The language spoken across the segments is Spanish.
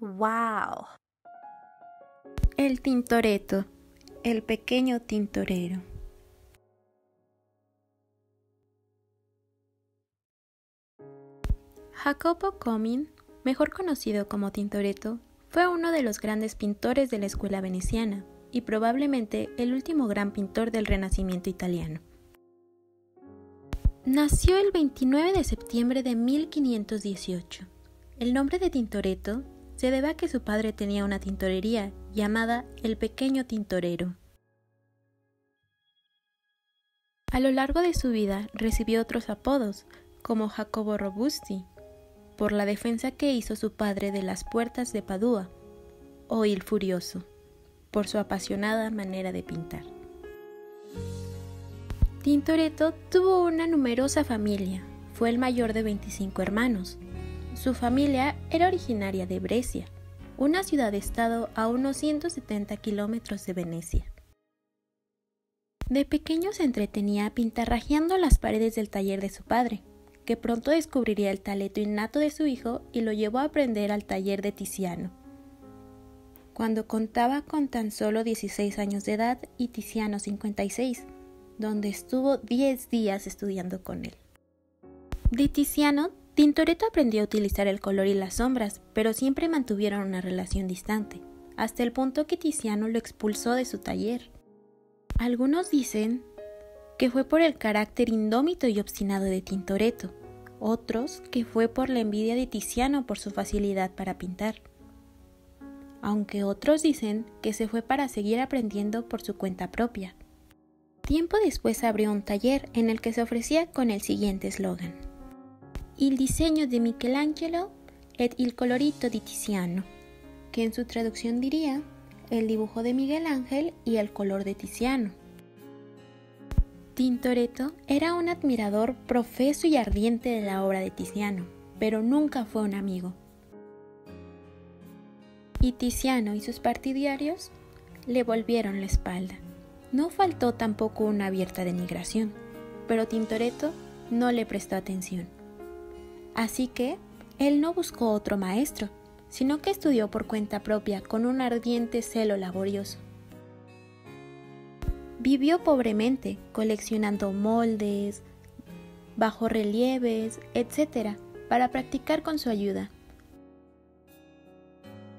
¡Wow! El Tintoretto, el pequeño tintorero. Jacopo Comín, mejor conocido como Tintoretto, fue uno de los grandes pintores de la escuela veneciana y probablemente el último gran pintor del Renacimiento italiano. Nació el 29 de septiembre de 1518. El nombre de Tintoretto se debe a que su padre tenía una tintorería llamada El Pequeño Tintorero. A lo largo de su vida recibió otros apodos, como Jacopo Robusti, por la defensa que hizo su padre de las puertas de Padua, o Il Furioso, por su apasionada manera de pintar. Tintoretto tuvo una numerosa familia, fue el mayor de 25 hermanos. Su familia era originaria de Brescia, una ciudad-estado a unos 170 kilómetros de Venecia. De pequeño se entretenía pintarrajeando las paredes del taller de su padre, que pronto descubriría el talento innato de su hijo y lo llevó a aprender al taller de Tiziano, cuando contaba con tan solo 16 años de edad y Tiziano 56, donde estuvo 10 días estudiando con él. De Tiziano, Tintoretto aprendió a utilizar el color y las sombras, pero siempre mantuvieron una relación distante, hasta el punto que Tiziano lo expulsó de su taller. Algunos dicen que fue por el carácter indómito y obstinado de Tintoretto, otros que fue por la envidia de Tiziano por su facilidad para pintar, aunque otros dicen que se fue para seguir aprendiendo por su cuenta propia. Tiempo después abrió un taller en el que se ofrecía con el siguiente eslogan: Il disegno di Michelangelo ed il colorito di Tiziano, que en su traducción diría el dibujo de Miguel Ángel y el color de Tiziano. Tintoretto era un admirador profeso y ardiente de la obra de Tiziano, pero nunca fue un amigo. Y Tiziano y sus partidarios le volvieron la espalda. No faltó tampoco una abierta denigración, pero Tintoretto no le prestó atención. Así que él no buscó otro maestro, sino que estudió por cuenta propia con un ardiente celo laborioso. Vivió pobremente, coleccionando moldes, bajorrelieves, etc., para practicar con su ayuda.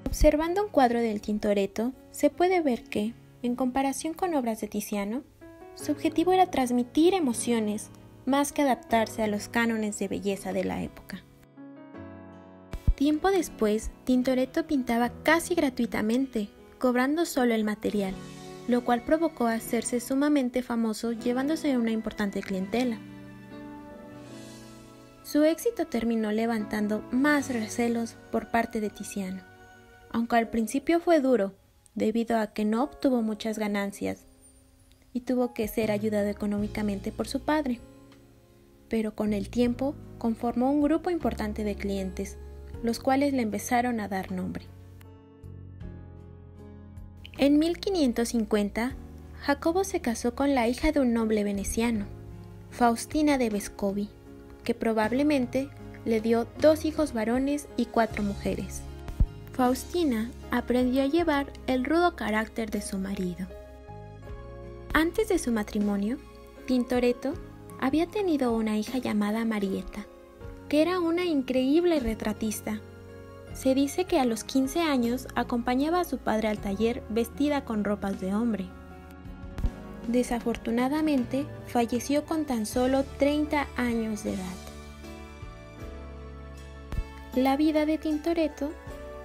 Observando un cuadro del Tintoretto, se puede ver que, en comparación con obras de Tiziano, su objetivo era transmitir emociones más que adaptarse a los cánones de belleza de la época. Tiempo después, Tintoretto pintaba casi gratuitamente, cobrando solo el material, lo cual provocó hacerse sumamente famoso llevándose una importante clientela. Su éxito terminó levantando más recelos por parte de Tiziano, aunque al principio fue duro, debido a que no obtuvo muchas ganancias y tuvo que ser ayudado económicamente por su padre. Pero con el tiempo conformó un grupo importante de clientes, los cuales le empezaron a dar nombre. En 1550, Jacopo se casó con la hija de un noble veneciano, Faustina de Vescovi, que probablemente le dio 2 hijos varones y 4 mujeres. Faustina aprendió a llevar el rudo carácter de su marido. Antes de su matrimonio, Tintoretto había tenido una hija llamada Marietta, que era una increíble retratista. Se dice que a los 15 años acompañaba a su padre al taller vestida con ropas de hombre. Desafortunadamente, falleció con tan solo 30 años de edad. La vida de Tintoretto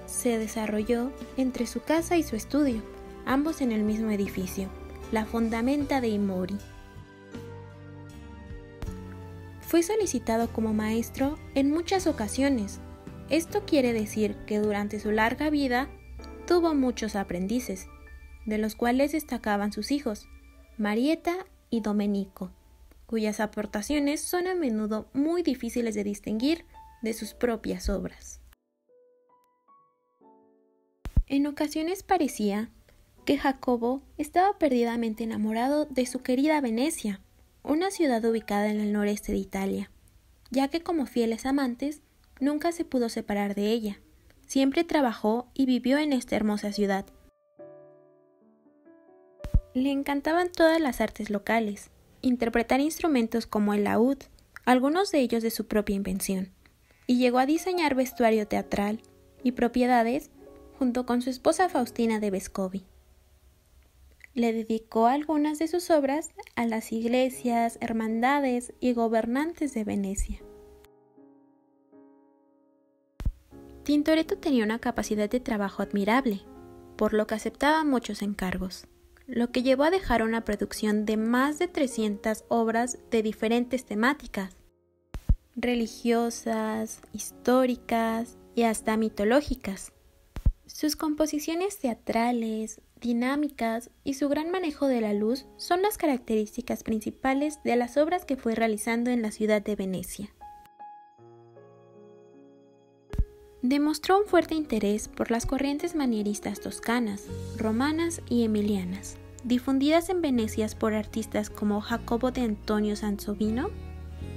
se desarrolló entre su casa y su estudio, ambos en el mismo edificio, la Fondamenta dei Mori. Fue solicitado como maestro en muchas ocasiones. Esto quiere decir que durante su larga vida tuvo muchos aprendices, de los cuales destacaban sus hijos, Marietta y Domenico, cuyas aportaciones son a menudo muy difíciles de distinguir de sus propias obras. En ocasiones parecía que Jacopo estaba perdidamente enamorado de su querida Venecia, una ciudad ubicada en el noreste de Italia, ya que como fieles amantes nunca se pudo separar de ella, siempre trabajó y vivió en esta hermosa ciudad. Le encantaban todas las artes locales, interpretar instrumentos como el laúd, algunos de ellos de su propia invención, y llegó a diseñar vestuario teatral y propiedades junto con su esposa Faustina de Vescovi. Le dedicó algunas de sus obras a las iglesias, hermandades y gobernantes de Venecia. Tintoretto tenía una capacidad de trabajo admirable, por lo que aceptaba muchos encargos, lo que llevó a dejar una producción de más de 300 obras de diferentes temáticas, religiosas, históricas y hasta mitológicas. Sus composiciones teatrales, dinámicas y su gran manejo de la luz son las características principales de las obras que fue realizando en la ciudad de Venecia. Demostró un fuerte interés por las corrientes manieristas toscanas, romanas y emilianas, difundidas en Venecia por artistas como Jacopo de Antonio Sansovino,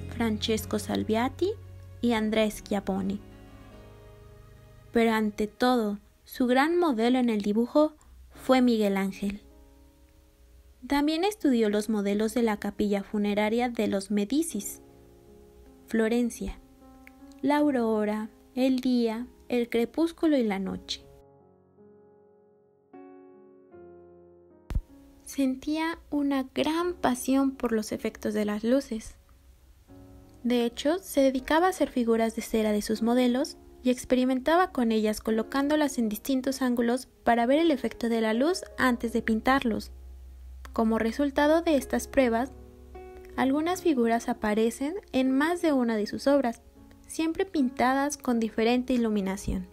Francesco Salviati y Andrea Schiavone. Pero ante todo, su gran modelo en el dibujo fue Miguel Ángel. También estudió los modelos de la capilla funeraria de los Medicis, Florencia, la aurora, el día, el crepúsculo y la noche. Sentía una gran pasión por los efectos de las luces. De hecho, se dedicaba a hacer figuras de cera de sus modelos y experimentaba con ellas colocándolas en distintos ángulos para ver el efecto de la luz antes de pintarlos. Como resultado de estas pruebas, algunas figuras aparecen en más de una de sus obras, siempre pintadas con diferente iluminación.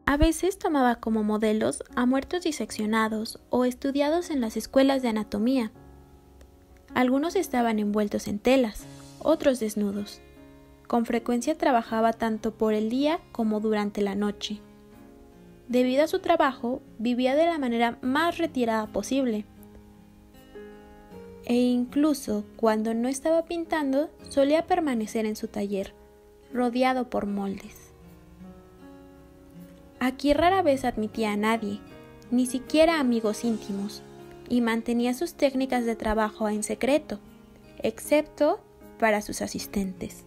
A veces tomaba como modelos a muertos diseccionados o estudiados en las escuelas de anatomía. Algunos estaban envueltos en telas, otros desnudos. Con frecuencia trabajaba tanto por el día como durante la noche. Debido a su trabajo, vivía de la manera más retirada posible. E incluso cuando no estaba pintando, solía permanecer en su taller, rodeado por moldes. Aquí rara vez admitía a nadie, ni siquiera amigos íntimos, y mantenía sus técnicas de trabajo en secreto, excepto para sus asistentes.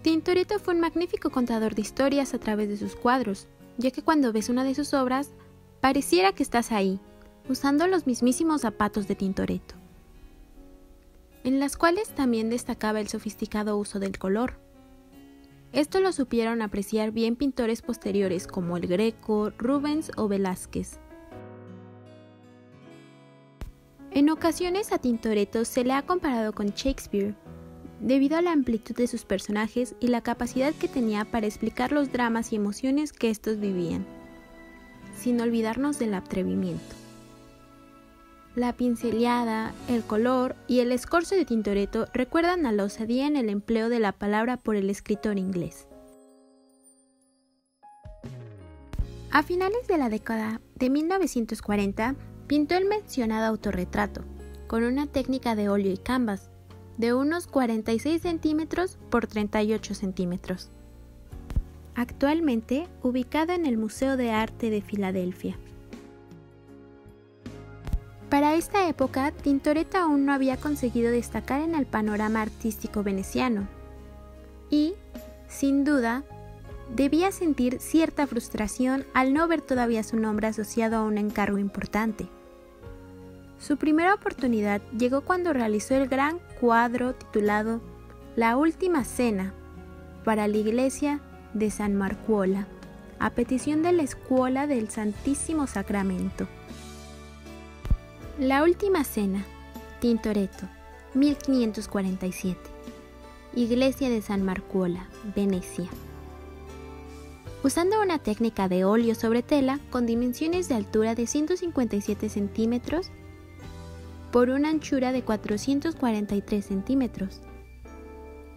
Tintoretto fue un magnífico contador de historias a través de sus cuadros, ya que cuando ves una de sus obras, pareciera que estás ahí, usando los mismísimos zapatos de Tintoretto, en las cuales también destacaba el sofisticado uso del color. Esto lo supieron apreciar bien pintores posteriores como el Greco, Rubens o Velázquez. En ocasiones a Tintoretto se le ha comparado con Shakespeare, debido a la amplitud de sus personajes y la capacidad que tenía para explicar los dramas y emociones que estos vivían, sin olvidarnos del atrevimiento. La pinceleada, el color y el escorzo de Tintoretto recuerdan a la osadía en el empleo de la palabra por el escritor inglés. A finales de la década de 1940, pintó el mencionado autorretrato, con una técnica de óleo y canvas, de unos 46 centímetros por 38 centímetros. Actualmente ubicado en el Museo de Arte de Filadelfia. Para esta época, Tintoretto aún no había conseguido destacar en el panorama artístico veneciano y, sin duda, debía sentir cierta frustración al no ver todavía su nombre asociado a un encargo importante. Su primera oportunidad llegó cuando realizó el gran cuadro titulado La Última Cena para la iglesia de San Marcuola, a petición de la Escuela del Santísimo Sacramento. La Última Cena, Tintoretto, 1547. Iglesia de San Marcuola, Venecia. Usando una técnica de óleo sobre tela con dimensiones de altura de 157 centímetros por una anchura de 443 centímetros.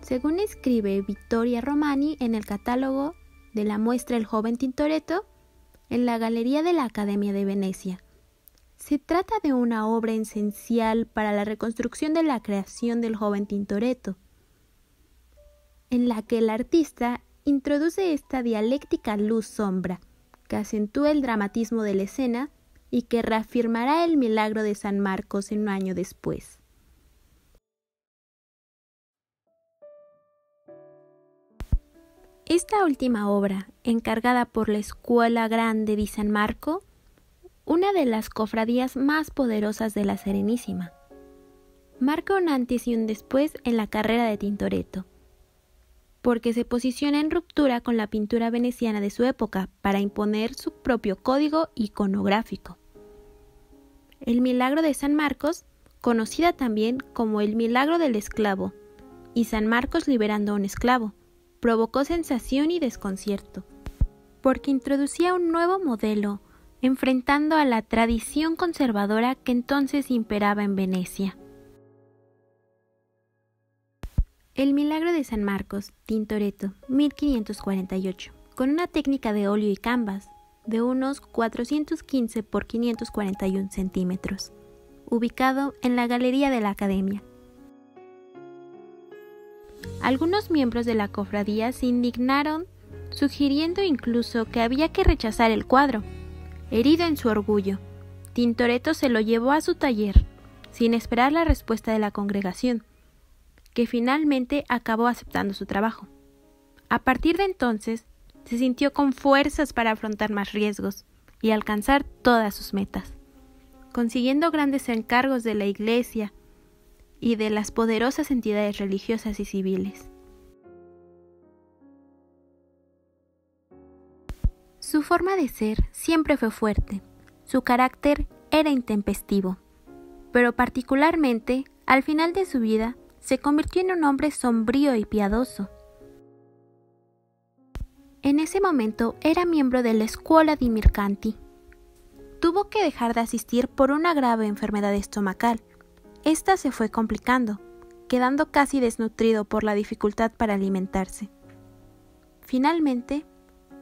Según escribe Vittoria Romani en el catálogo de la muestra El joven Tintoretto en la Galería de la Academia de Venecia. Se trata de una obra esencial para la reconstrucción de la creación del joven Tintoretto. en la que el artista introduce esta dialéctica luz-sombra, que acentúa el dramatismo de la escena y que reafirmará el milagro de San Marcos en un año después. Esta última obra, encargada por la Escuela Grande di San Marco, una de las cofradías más poderosas de la Serenísima, marca un antes y un después en la carrera de Tintoretto, porque se posiciona en ruptura con la pintura veneciana de su época para imponer su propio código iconográfico. El milagro de San Marcos, conocida también como el milagro del esclavo, y San Marcos liberando a un esclavo, provocó sensación y desconcierto, porque introducía un nuevo modelo, enfrentando a la tradición conservadora que entonces imperaba en Venecia. El milagro de San Marcos, Tintoretto, 1548, con una técnica de óleo y canvas de unos 415 por 541 centímetros, ubicado en la Galería de la Academia. Algunos miembros de la cofradía se indignaron, sugiriendo incluso que había que rechazar el cuadro. Herido en su orgullo, Tintoretto se lo llevó a su taller, sin esperar la respuesta de la congregación, que finalmente acabó aceptando su trabajo. A partir de entonces, se sintió con fuerzas para afrontar más riesgos y alcanzar todas sus metas, consiguiendo grandes encargos de la Iglesia y de las poderosas entidades religiosas y civiles. Su forma de ser siempre fue fuerte, su carácter era intempestivo, pero particularmente, al final de su vida, se convirtió en un hombre sombrío y piadoso. En ese momento era miembro de la Scuola dei Mercanti. Tuvo que dejar de asistir por una grave enfermedad estomacal. Esta se fue complicando, quedando casi desnutrido por la dificultad para alimentarse. Finalmente,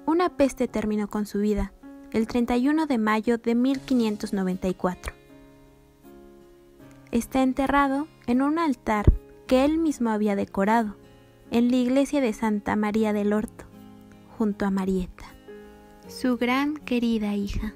una peste terminó con su vida, el 31 de mayo de 1594. Está enterrado en un altar que él mismo había decorado, en la iglesia de Santa María del Orto, junto a Marietta, su gran querida hija.